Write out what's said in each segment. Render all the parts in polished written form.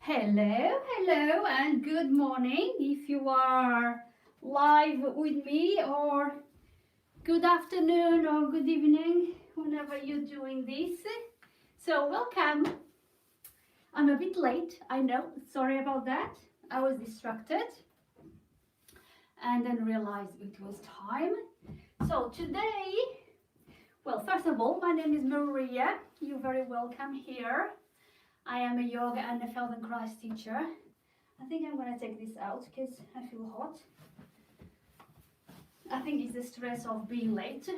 Hello, and good morning if you are live with me, or good afternoon or good evening whenever you're doing this. So, welcome. I'm a bit late, I know, sorry about that. I was distracted and then realized it was time. So, today, well, first of all, my name is Maria. You're very welcome here. I am a yoga and a Feldenkrais teacher. I think I'm gonna take this out because I feel hot. I think it's the stress of being late.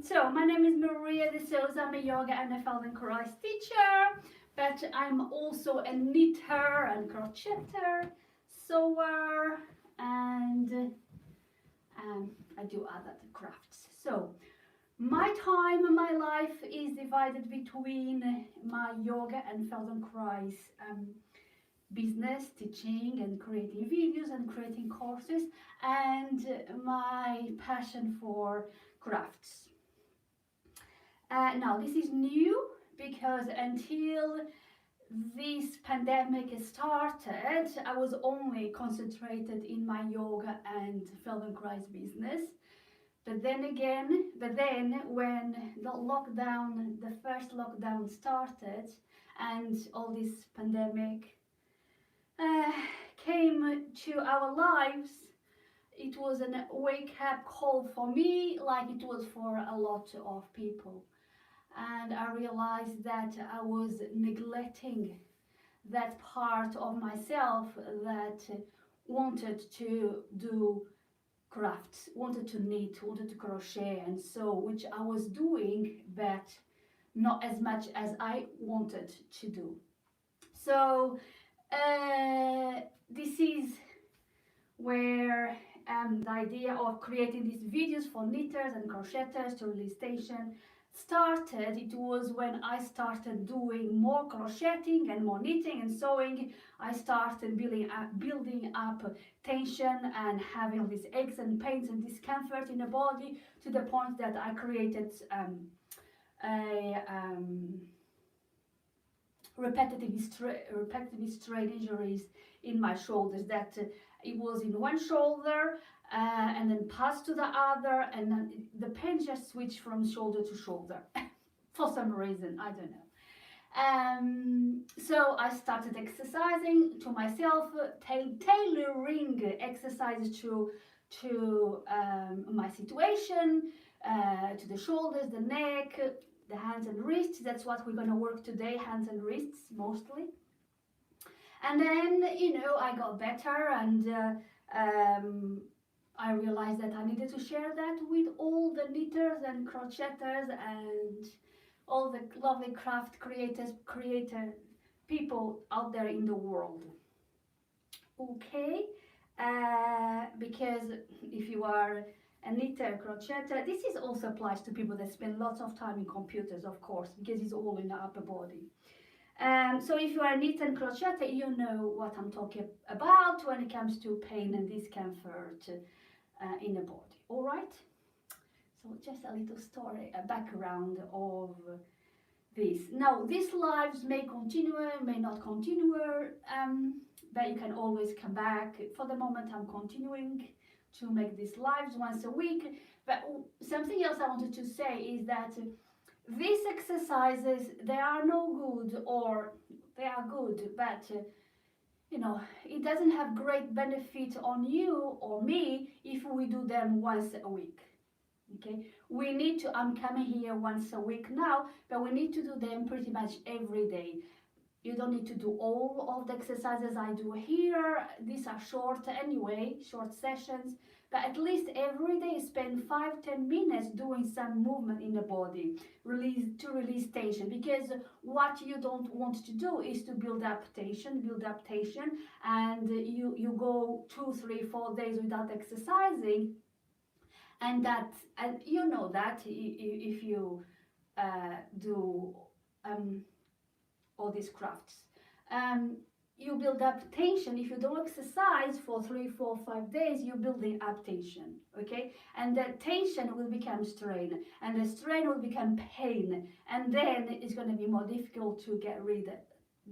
So my name is Maria de Souza. I'm a yoga and a Feldenkrais teacher, but I'm also a knitter and crocheter, sewer, and I do other crafts. So my time, my life is divided between my yoga and Feldenkrais business, teaching and creating videos and creating courses, and my passion for crafts. Now this is new because until this pandemic started, I was only concentrated in my yoga and Feldenkrais business. But then when the first lockdown started and all this pandemic came to our lives, it was a wake-up call for me, like it was for a lot of people. And I realized that I was neglecting that part of myself that wanted to do crafts, wanted to knit, wanted to crochet and sew, which I was doing, but not as much as I wanted to do. So this is where the idea of creating these videos for knitters and crocheters to release tension started. It was when I started doing more crocheting and more knitting and sewing. I started building up tension and having these aches and pains and discomfort in the body, to the point that I created repetitive strain injuries in my shoulders, that it was in one shoulder and then passed to the other, and then the pain just switched from shoulder to shoulder for some reason, I don't know. So I started exercising to myself, tailoring exercises to my situation, to the shoulders, the neck, the hands and wrists. That's what we're going to work today, hands and wrists mostly. And then, I got better, and I realized that I needed to share that with all the knitters and crocheters and all the lovely craft creator people out there in the world. Okay, because if you are a knitter, crocheter, this is also applies to people that spend lots of time in computers, of course, because it's all in the upper body. So if you are a knitter and crocheter, you know what I'm talking about when it comes to pain and discomfort in the body. All right. So just a little story, a background of this. Now, these lives may continue, may not continue, but you can always come back. For the moment, I'm continuing to make these lives once a week. But something else I wanted to say is that these exercises, they are no good, or they are good, but it doesn't have great benefit on you or me if we do them once a week. Okay, we need to, I'm coming here once a week now, but we need to do them pretty much every day. You don't need to do all of the exercises I do here. These are short anyway, short sessions, but at least every day spend 5-10 minutes doing some movement in the body, to release tension, because what you don't want to do is to build up tension, and you go 2, 3, 4 days without exercising, and you know that if you do all these crafts, you build up tension. If you don't exercise for 3, 4, 5 days, you're building up tension, okay? And that tension will become strain, and the strain will become pain, and then it's going to be more difficult to get rid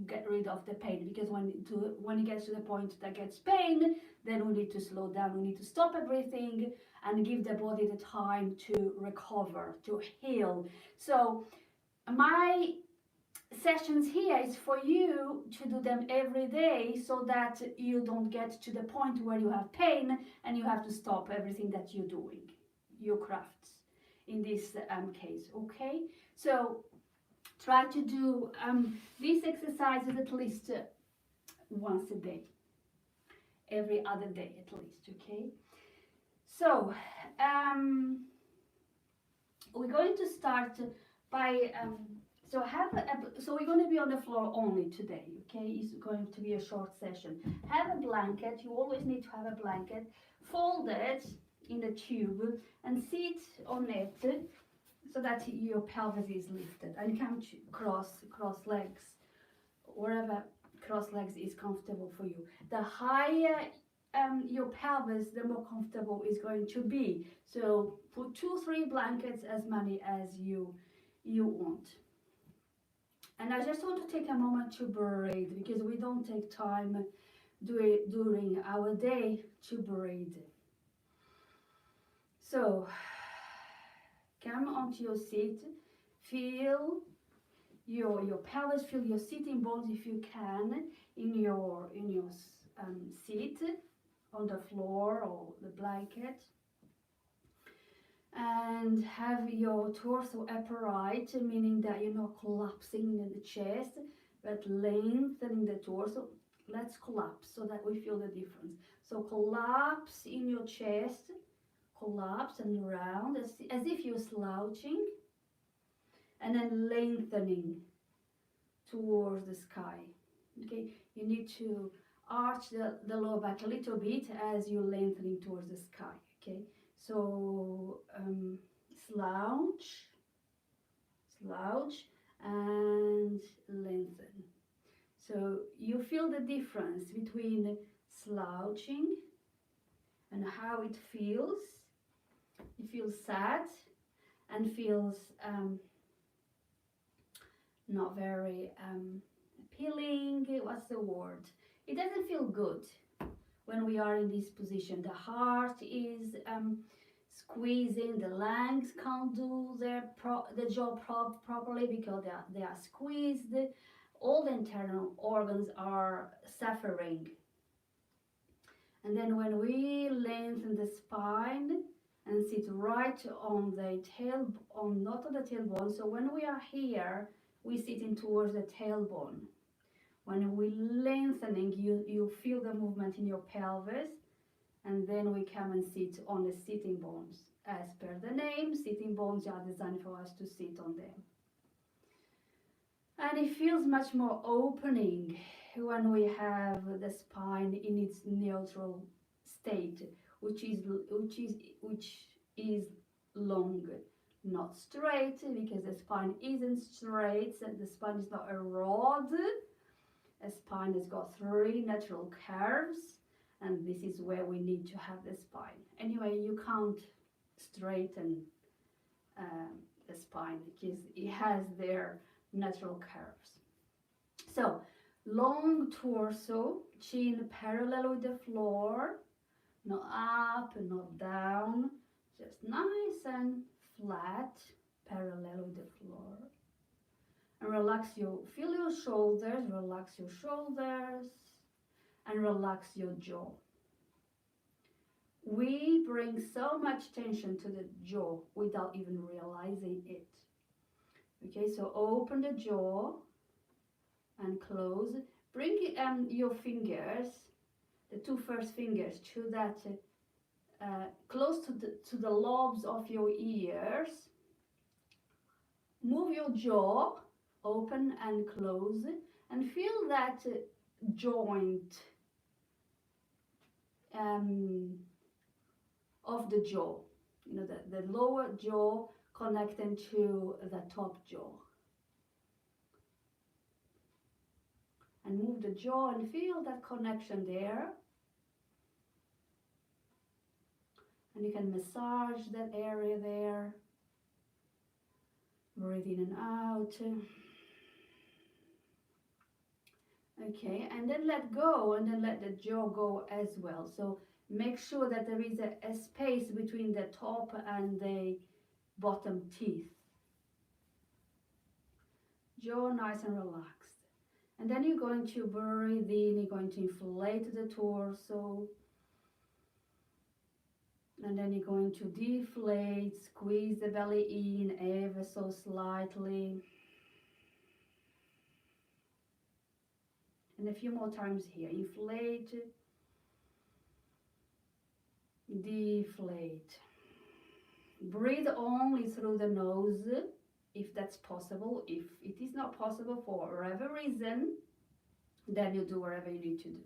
get rid of the pain, because when it gets to the point that gets pain, then we need to slow down, we need to stop everything and give the body the time to recover, to heal. So my sessions here is for you to do them every day, so that you don't get to the point where you have pain and you have to stop everything that you're doing, your crafts in this case. Okay, so try to do these exercises at least once a day, every other day at least. Okay, so we're going to start by so we're going to be on the floor only today. Okay, it's going to be a short session. Have a blanket. You always need to have a blanket. Fold it in a tube and sit on it so that your pelvis is lifted, and come to cross legs, wherever cross legs is comfortable for you. The higher your pelvis, the more comfortable it's going to be. So put 2-3 blankets, as many as you want. And I just want to take a moment to breathe, because we don't take time during our day to breathe. So come onto your seat, feel your pelvis, feel your sitting bones if you can in your seat, on the floor or the blanket, and have your torso upright, meaning that you're not collapsing in the chest but lengthening the torso. Let's collapse so that we feel the difference. So collapse in your chest, collapse and round as if you're slouching, and then lengthening towards the sky. Okay, you need to arch the lower back a little bit as you're lengthening towards the sky. Okay, so slouch and lengthen. So you feel the difference between slouching and how it feels. It feels sad and feels not very appealing. What's the word? It doesn't feel good when we are in this position. The heart is squeezing, the lungs can't do the job properly because they are squeezed. All the internal organs are suffering. And then when we lengthen the spine and sit right on the not on the tailbone. So when we are here, we sitting towards the tailbone. When we lengthening, you feel the movement in your pelvis, and then we come and sit on the sitting bones. As per the name, sitting bones are designed for us to sit on them. And it feels much more opening when we have the spine in its neutral state, which is long, not straight, because the spine isn't straight. The spine is not a rod. A spine has got 3 natural curves, and this is where we need to have the spine. Anyway, you can't straighten the spine because it has their natural curves. So long torso, chin parallel with the floor, not up and not down, just nice and flat, parallel with the floor. And feel your shoulders, relax your shoulders, and relax your jaw. We bring so much tension to the jaw without even realizing it. Okay, so open the jaw and close. Bring your fingers, the 2 first fingers, to that close to the lobes of your ears. Move your jaw, open and close, and feel that joint of the jaw. You know, the lower jaw connecting to the top jaw. And move the jaw and feel that connection there. And you can massage that area there. Breathe in and out. Okay, and then let go, and then let the jaw go as well. So make sure that there is a space between the top and the bottom teeth. Jaw nice and relaxed. And then you're going to breathe in, you're going to inflate the torso. And then you're going to deflate, squeeze the belly in ever so slightly. And a few more times here. Inflate, deflate. Breathe only through the nose if that's possible. If it is not possible for whatever reason, then you do whatever you need to do.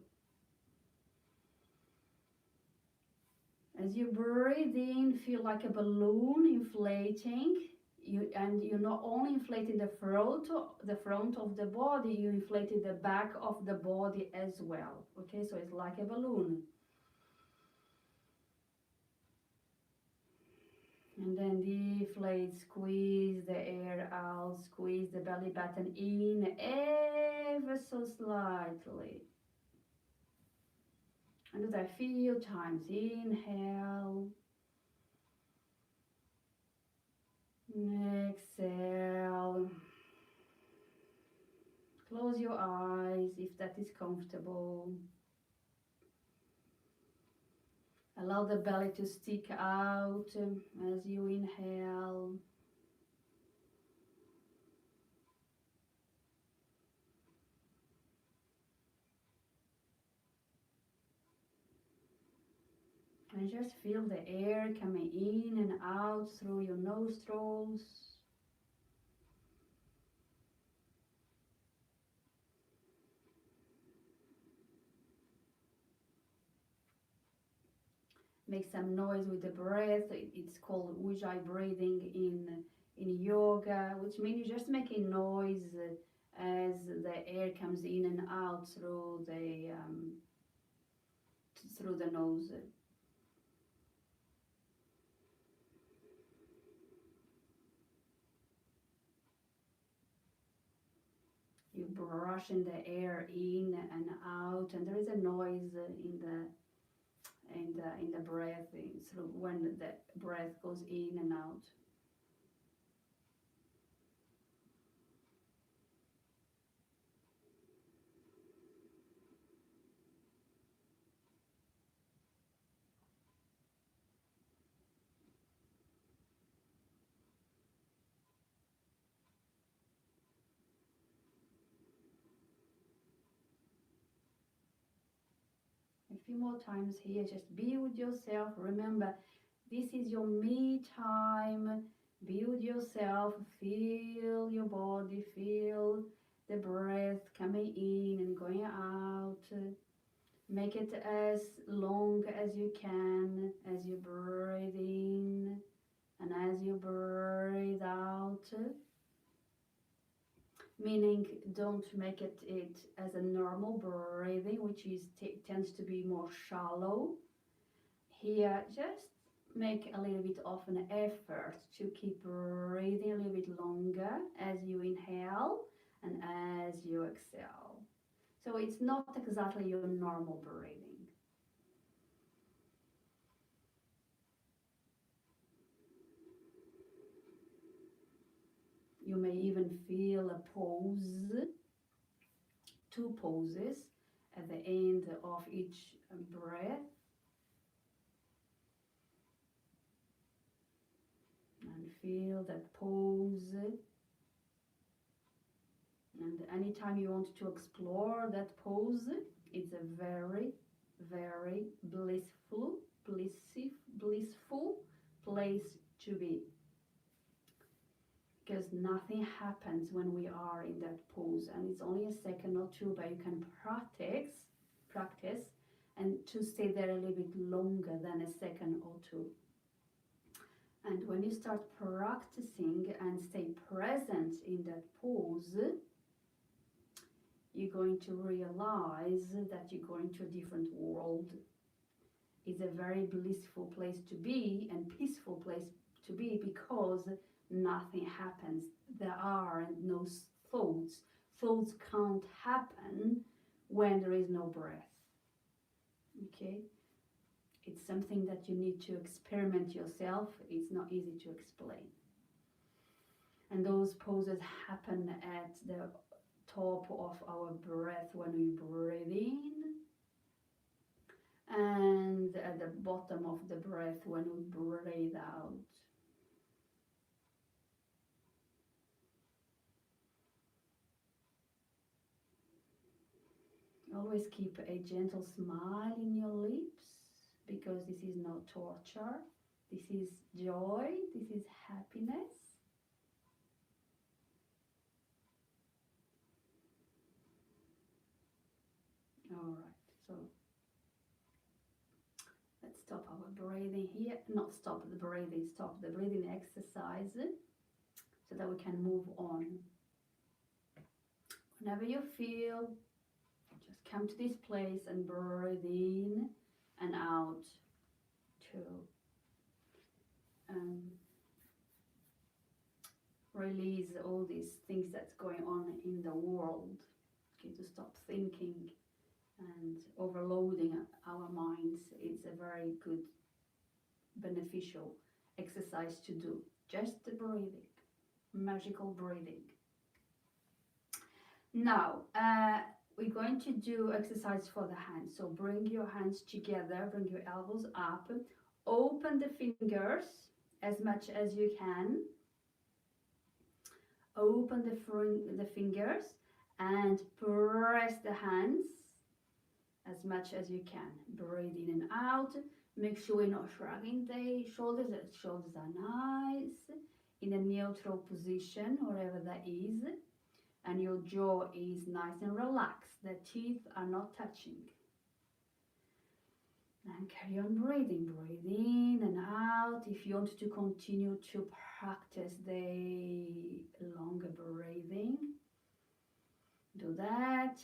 As you breathe in, feel like a balloon inflating. You're not only inflating the front of the body, you inflating the back of the body as well. Okay, so it's like a balloon. And then deflate, squeeze the air out, squeeze the belly button in ever so slightly. And do that a few times. Inhale. Exhale. Close your eyes if that is comfortable. Allow the belly to stick out as you inhale. And just feel the air coming in and out through your nostrils. Make some noise with the breath. It's called Ujjayi breathing in yoga, which means you're just making noise as the air comes in and out through the nose. You're brushing the air in and out, and there is a noise in the breath through when the breath goes in and out. A few more times here, just be with yourself. Remember, this is your me time. Be with yourself, feel your body, feel the breath coming in and going out. Make it as long as you can as you breathe in and as you breathe out. Meaning, don't make it as a normal breathing, which tends to be more shallow. Here, just make a little bit of an effort to keep breathing a little bit longer as you inhale and as you exhale. So it's not exactly your normal breathing. You may even feel a pause, two pauses at the end of each breath. And feel that pause. And anytime you want to explore that pause, it's a very, very blissful place to be. Because nothing happens when we are in that pose, and it's only a second or two, but you can practice and to stay there a little bit longer than a second or two. And when you start practicing and stay present in that pose, you're going to realize that you're going to a different world. It's a very blissful place to be and peaceful place to be, because nothing happens. There are no thoughts. Thoughts can't happen when there is no breath. Okay, it's something that you need to experiment yourself. It's not easy to explain. And those poses happen at the top of our breath when we breathe in, and at the bottom of the breath when we breathe out. Always keep a gentle smile in your lips, because this is not torture. This is joy, this is happiness. Alright, so let's stop our breathing here. Not stop the breathing, stop the breathing exercise, so that we can move on. Whenever you feel, just come to this place and breathe in and out to release all these things that's going on in the world. Okay, to stop thinking and overloading our minds. It's a very good, beneficial exercise to do. Just the breathing, magical breathing. Now, we're going to do exercise for the hands. So bring your hands together, bring your elbows up, open the fingers as much as you can. Open the fingers and press the hands as much as you can. Breathe in and out. Make sure you're not shrugging the shoulders. The shoulders are nice in a neutral position, wherever that is. And your jaw is nice and relaxed. The teeth are not touching. And carry on breathing. Breathe in and out. If you want to continue to practice the longer breathing, do that.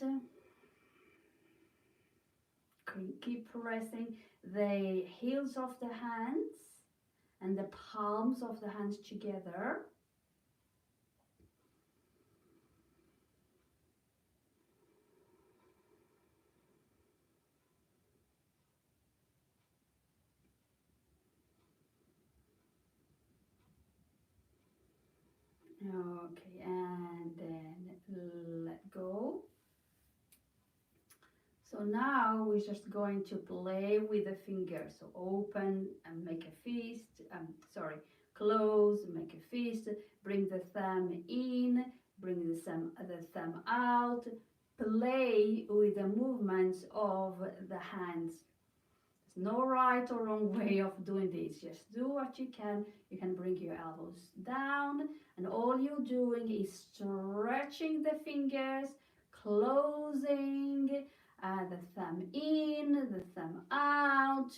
Keep pressing the heels of the hands and the palms of the hands together. Okay, and then let go. So now we're just going to play with the fingers. So open and make a fist, close, make a fist, bring the thumb in, bring the thumb out, play with the movements of the hands. There's no right or wrong way of doing this. Just do what you can. You can bring your elbows down, and all you're doing is stretching the fingers, closing the thumb in, the thumb out.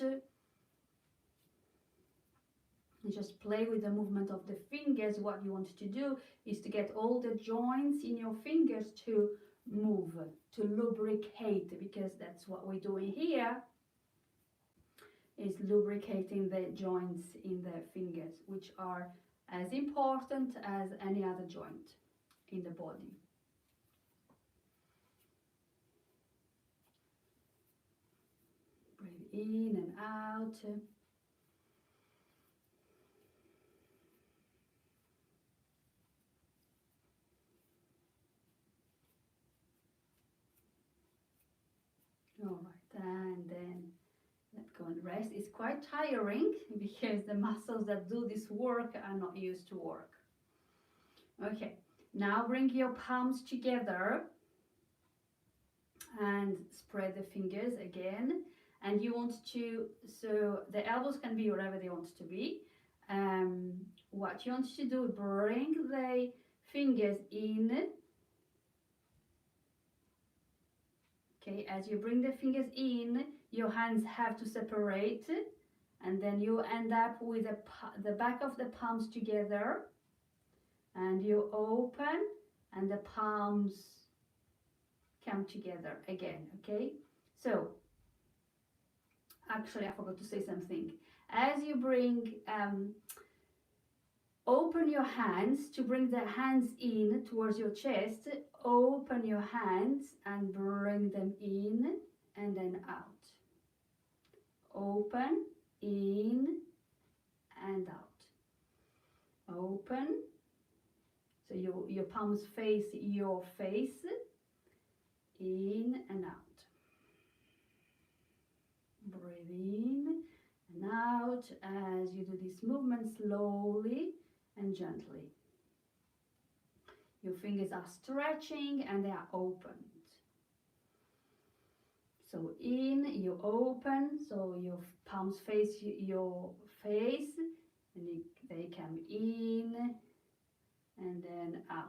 You just play with the movement of the fingers. What you want to do is to get all the joints in your fingers to move, to lubricate, because that's what we're doing here, is lubricating the joints in the fingers, which are as important as any other joint in the body. Breathe in and out. All right, and then let go and rest. It's quite tiring because the muscles that do this work are not used to work. Okay, now bring your palms together and spread the fingers again. And you want to, so the elbows can be wherever they want to be. What you want to do, bring the fingers in. Okay, as you bring the fingers in, your hands have to separate, and then you end up with the back of the palms together, and you open, and the palms come together again. Okay, so actually I forgot to say something. As you bring Open your hands to bring the hands in towards your chest. Open your hands and bring them in and then out. Open, in and out. Open. So your palms face your face. In and out. Breathe in and out as you do this movement slowly and gently. Your fingers are stretching and they are opened. So in, you open, so your palms face your face, and they come in and then out.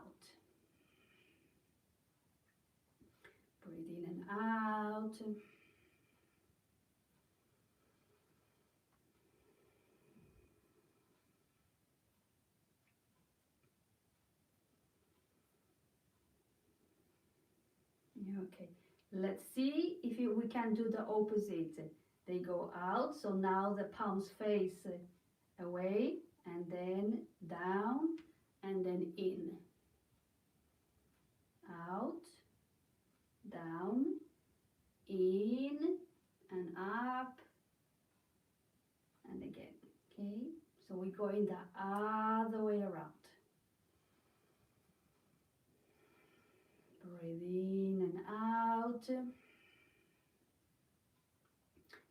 Breathe in and out. Okay, let's see if we can do the opposite. They go out, so now the palms face away and then down and then in. Out, down, in and up and again. Okay, so we go in the other way around. Breathe in and out.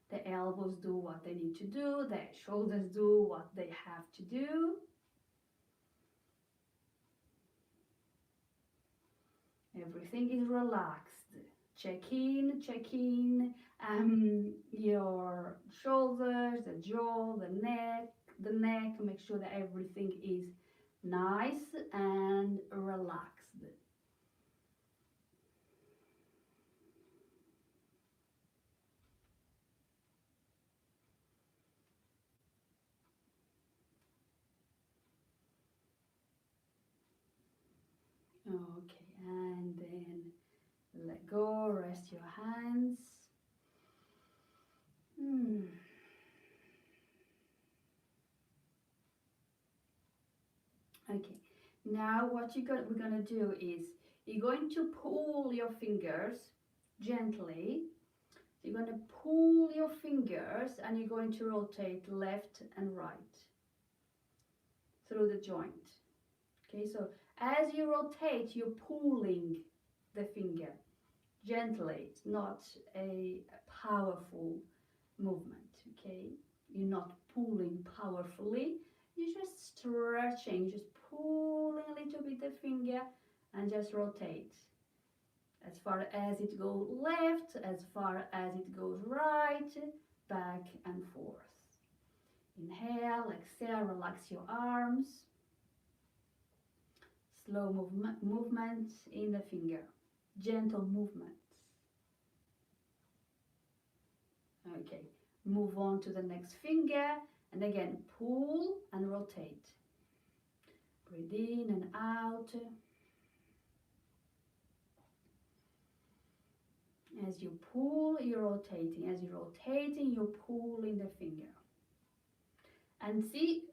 The elbows do what they need to do, the shoulders do what they have to do. Everything is relaxed. Check in your shoulders, the jaw, the neck. Make sure that everything is nice and relaxed. Okay, and then let go, rest your hands. Okay, now what we're gonna do is you're going to pull your fingers gently. So you're going to pull your fingers and you're going to rotate left and right through the joint. Okay, so as you rotate, you're pulling the finger gently. It's not a powerful movement, okay? You're not pulling powerfully. You're just stretching, just pulling a little bit the finger and just rotate. As far as it goes left, as far as it goes right, back and forth. Inhale, exhale, relax your arms. Slow movement in the finger, gentle movements. Okay, move on to the next finger and again pull and rotate. Breathe in and out. As you pull, you're rotating. As you're rotating, you're pulling the finger. And see,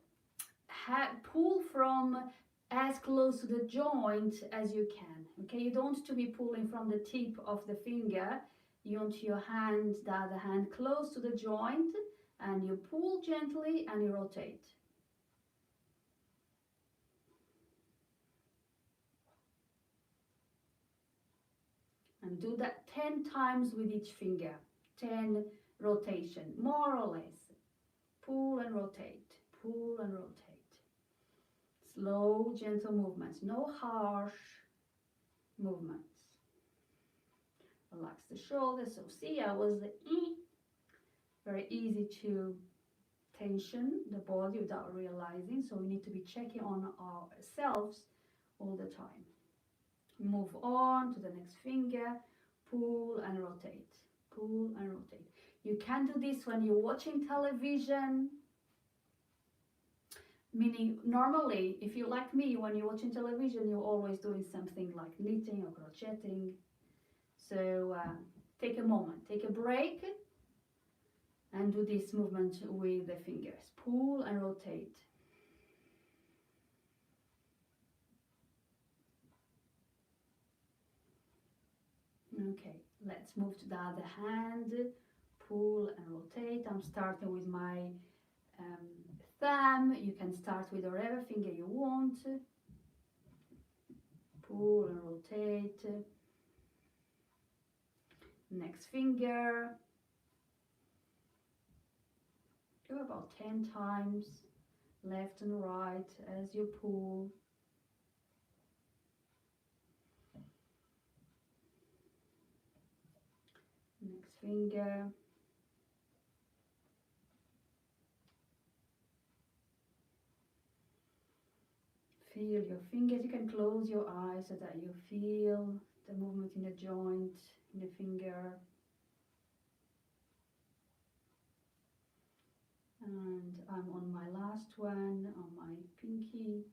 pull from as close to the joint as you can. Okay, you don't want to be pulling from the tip of the finger. You want your hand, the other hand, close to the joint, and you pull gently and you rotate. And do that 10 times with each finger. 10 rotation, more or less. Pull and rotate, pull and rotate. Slow, gentle movements, no harsh movements. Relax the shoulders. So see, I was very easy to tension the body without realizing. So we need to be checking on ourselves all the time. Move on to the next finger, pull and rotate, pull and rotate. You can do this when you're watching television, meaning normally, if you're like me, when you're watching television, you're always doing something like knitting or crocheting. So take a moment, take a break and do this movement with the fingers. Pull and rotate. Okay, let's move to the other hand. Pull and rotate. I'm starting with my thumb. You can start with whatever finger you want. Pull and rotate. Next finger. Do about 10 times, left and right as you pull. Next finger. Feel your fingers. You can close your eyes so that you feel the movement in the joint, in the finger. And I'm on my last one, on my pinky.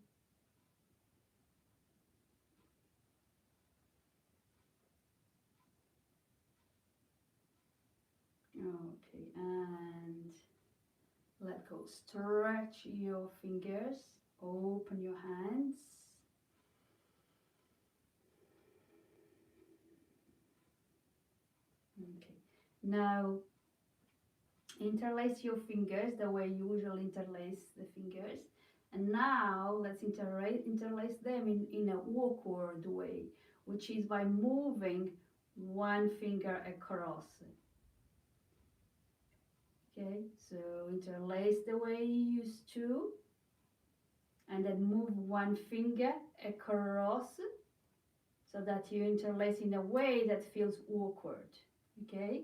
Okay, and let go. Stretch your fingers, open your hands. Okay, now interlace your fingers the way you usually interlace the fingers. And now let's interlace them in an awkward way, which is by moving one finger across. Okay, so interlace the way you used to, and then move one finger across so that you interlace in a way that feels awkward. Okay,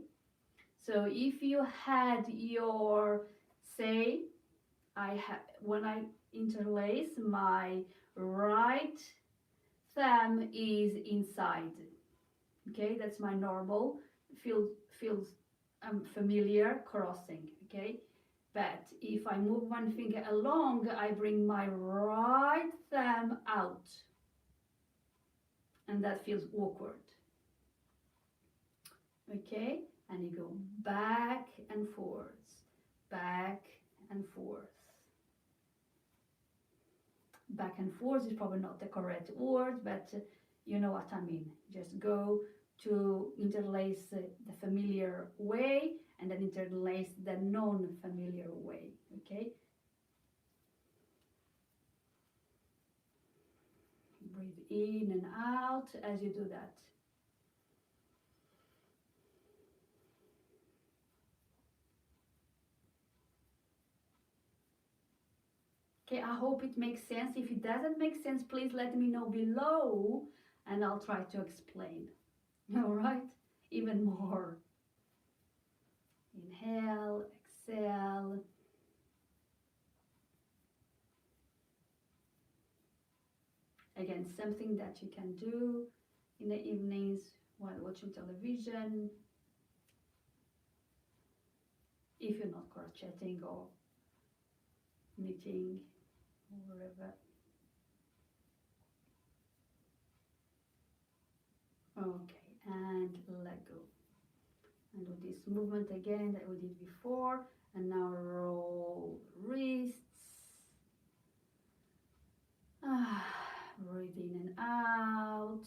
so if you had your, say, when I interlace, my right thumb is inside. Okay, that's my normal, feels familiar crossing. Okay, but if I move one finger along, I bring my right thumb out, and that feels awkward. Okay, and you go back and forth, back and forth. Back and forth is probably not the correct word, but you know what I mean. Just go to interlace the familiar way and then interlace the non-familiar way. Okay, breathe in and out as you do that. Okay, I hope it makes sense. If it doesn't make sense, please let me know below and I'll try to explain. All right, even more. Inhale, exhale. Again, something that you can do in the evenings while watching television, if you're not crocheting or knitting or whatever. Okay, and let go. And do this movement again that we did before. And now roll wrists. Breathe in and out.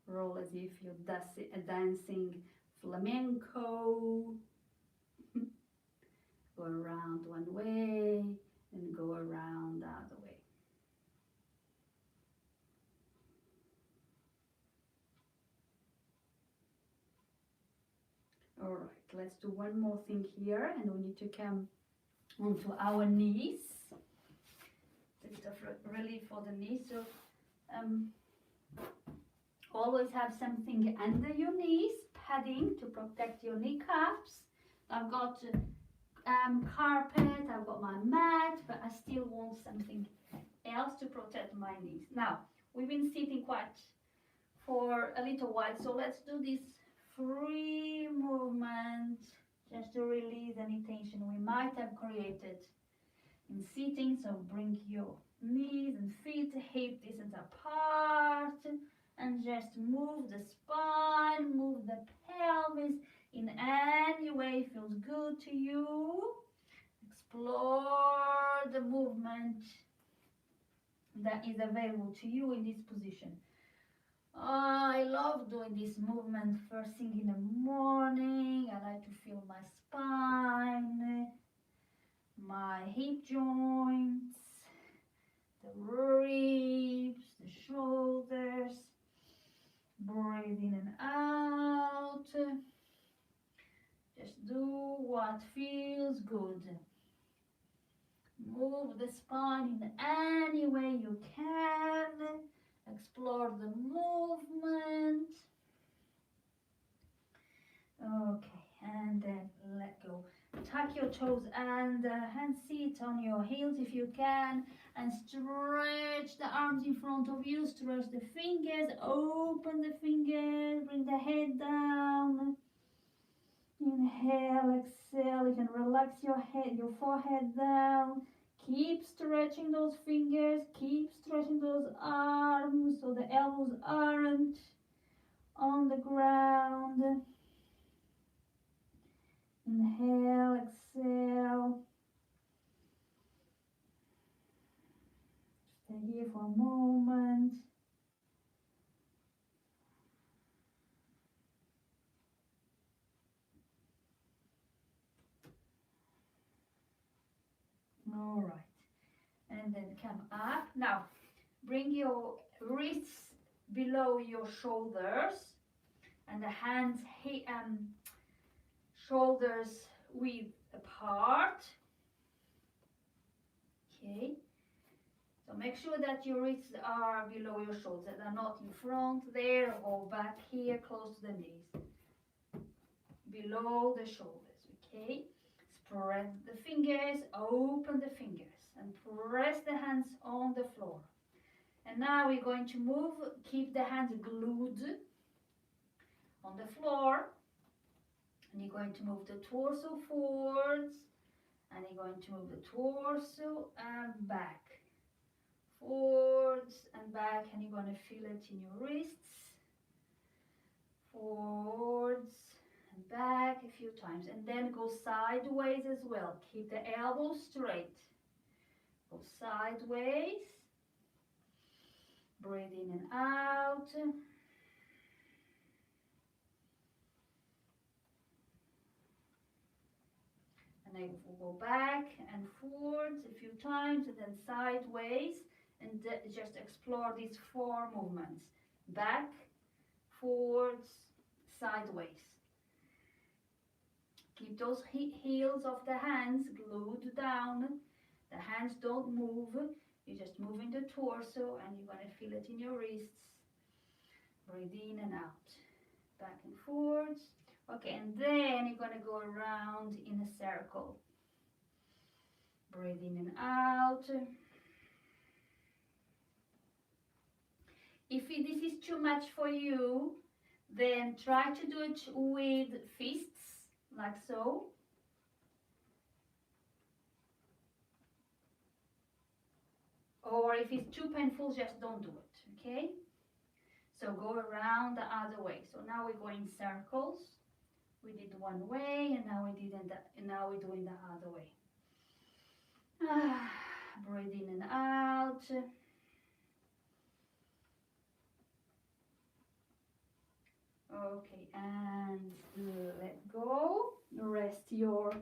Roll as if you're dancing flamenco. Go around one way and go around the other way. All right, let's do one more thing here, and we need to come onto our knees. A bit of relief for the knees. So always have something under your knees, padding to protect your kneecaps. I've got carpet, I've got my mat, but I still want something else to protect my knees. Now, we've been sitting quite for a little while, so let's do this free movement just to release any tension we might have created in sitting. So bring your knees and feet hip distance apart and just move the spine, move the pelvis in any way feels good to you. Explore the movement that is available to you in this position. I love doing this movement first thing in the morning. I like to feel my spine, my hip joints, the ribs, the shoulders. Breathe in and out. Just do what feels good. Move the spine in any way you can. Explore the movement. Okay, and then let go. Tuck your toes and hands sit on your heels if you can, and stretch the arms in front of you. Stretch the fingers, open the fingers, bring the head down. Inhale, exhale. You can relax your head, your forehead down. Keep stretching those fingers, keep stretching those arms so the elbows aren't on the ground. Inhale, exhale. Stay here for a moment. All right. And then come up. Now, bring your wrists below your shoulders and the hands shoulders width apart. Okay. So make sure that your wrists are below your shoulders, that are not in front there or back here close to the knees. Below the shoulders, okay? Spread the fingers, open the fingers, and press the hands on the floor. And now we're going to move, keep the hands glued on the floor. And you're going to move the torso forwards, and you're going to move the torso and back. Forwards and back, and you're going to feel it in your wrists. Forwards and back a few times, and then go sideways as well. Keep the elbows straight. Go sideways. Breathe in and out. And then we'll go back and forwards a few times, and then sideways, and just explore these 4 movements. Back, forwards, sideways. Keep those heels of the hands glued down. The hands don't move. You're just moving the torso, and you're going to feel it in your wrists. Breathe in and out. Back and forwards. Okay, and then you're going to go around in a circle. Breathe in and out. If this is too much for you, then try to do it with fists, like so. Or if it's too painful, just don't do it, okay? So go around the other way. So now we're going circles. We did one way, and now now we're doing the other way. Breathe in and out. Okay, and let go. Rest your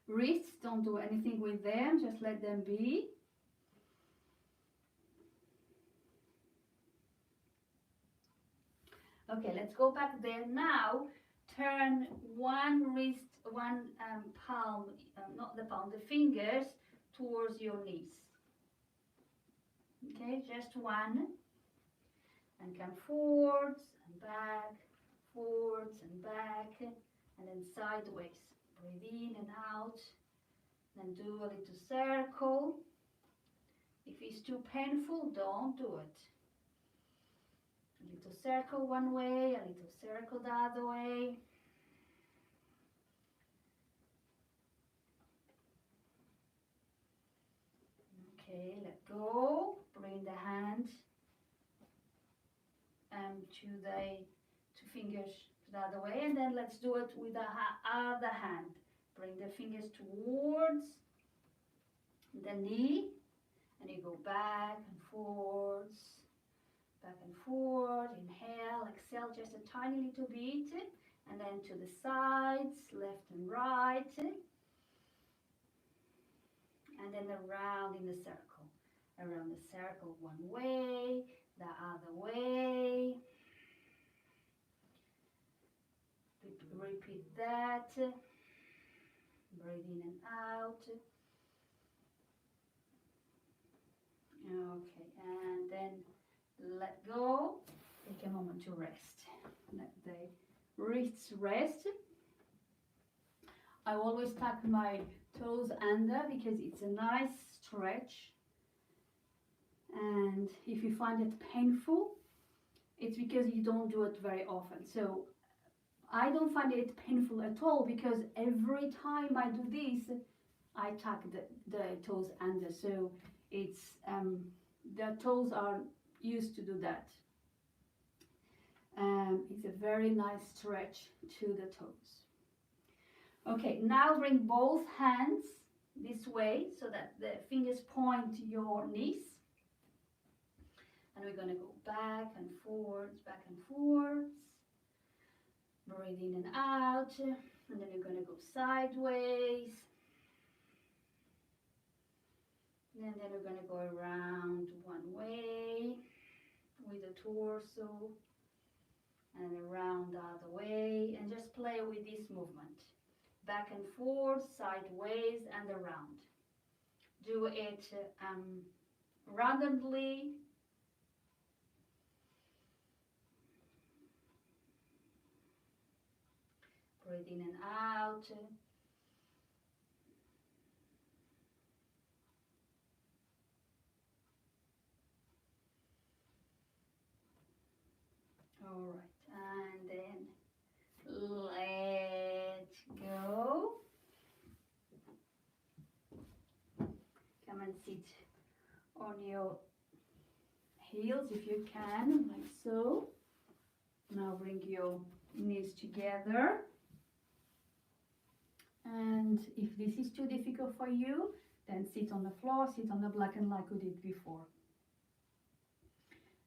wrists. Don't do anything with them. Just let them be. Okay, let's go back there now. Turn one wrist, one palm, not the palm, the fingers towards your knees. Okay, just one. And come forwards and back, forwards and back, and then sideways. Breathe in and out. Then do a little circle. If it's too painful, don't do it. A little circle one way, a little circle the other way. Okay, let go. Bring the hand to the 2 fingers the other way, and then let's do it with the other hand. Bring the fingers towards the knee, and you go back and forwards, back and tail just a tiny little bit, and then to the sides, left and right, and then around in the circle. Around the circle one way, the other way. Repeat that. Breathe in and out. Okay, and then let go. Take a moment to rest. Let the wrists rest. I always tuck my toes under because it's a nice stretch. And if you find it painful, it's because you don't do it very often. So I don't find it painful at all because every time I do this, I tuck the toes under. So it's the toes are used to do that. It's a very nice stretch to the toes. Okay, now bring both hands this way so that the fingers point to your knees. And we're going to go back and forwards, back and forwards. Breathe in and out. And then you're going to go sideways. And then we're going to go around one way with the torso. And around the other way. And just play with this movement. Back and forth, sideways and around. Do it randomly. Breathe in and out. All right, and then let go. Come and sit on your heels if you can, like so. Now bring your knees together. And if this is too difficult for you, then sit on the floor, sit on the blanket like we did before.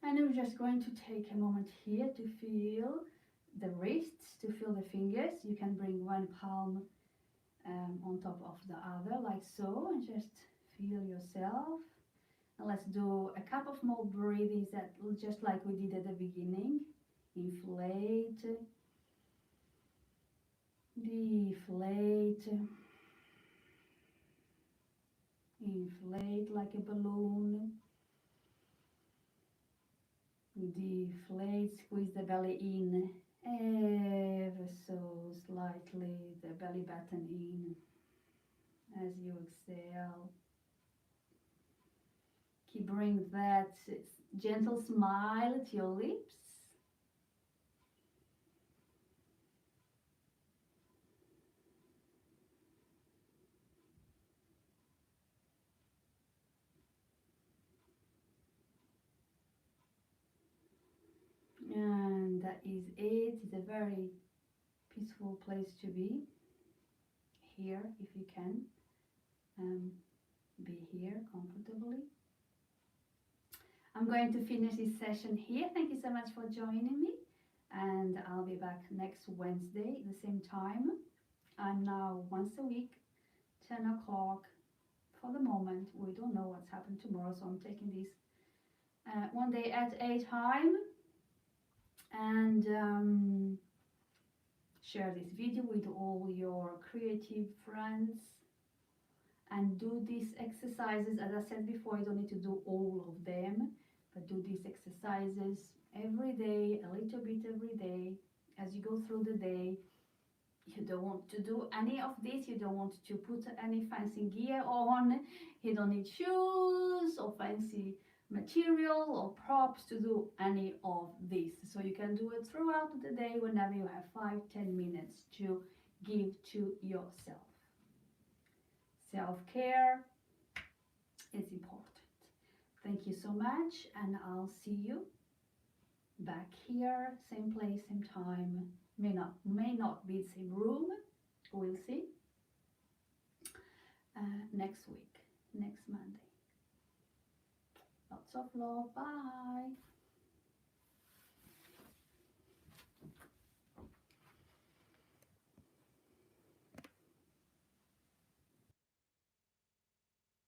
And we're just going to take a moment here to feel the wrists, to feel the fingers. You can bring one palm on top of the other, like so, and just feel yourself. And let's do a couple of more breathings, that just like we did at the beginning. Inflate, deflate, inflate like a balloon. Deflate, squeeze the belly in ever so slightly, the belly button in as you exhale. Keep bringing that gentle smile to your lips. And that is it. It's a very peaceful place to be. Here, if you can, be here comfortably. I'm going to finish this session here. Thank you so much for joining me. And I'll be back next Wednesday at the same time. I'm now once a week, 10 o'clock. For the moment, we don't know what's happened tomorrow, so I'm taking this one day at a time. And share this video with all your creative friends and do these exercises. As I said before, you don't need to do all of them, but do these exercises every day, a little bit every day. As you go through the day, you don't want to do any of this, you don't want to put any fancy gear on, you don't need shoes or fancy material or props to do any of this. So you can do it throughout the day whenever you have 5-10 minutes to give to yourself. Self-care is important. Thank you so much, and I'll see you back here, same place, same time. May not be the same room, we'll see. Next week, next Monday. Lots of love. Bye.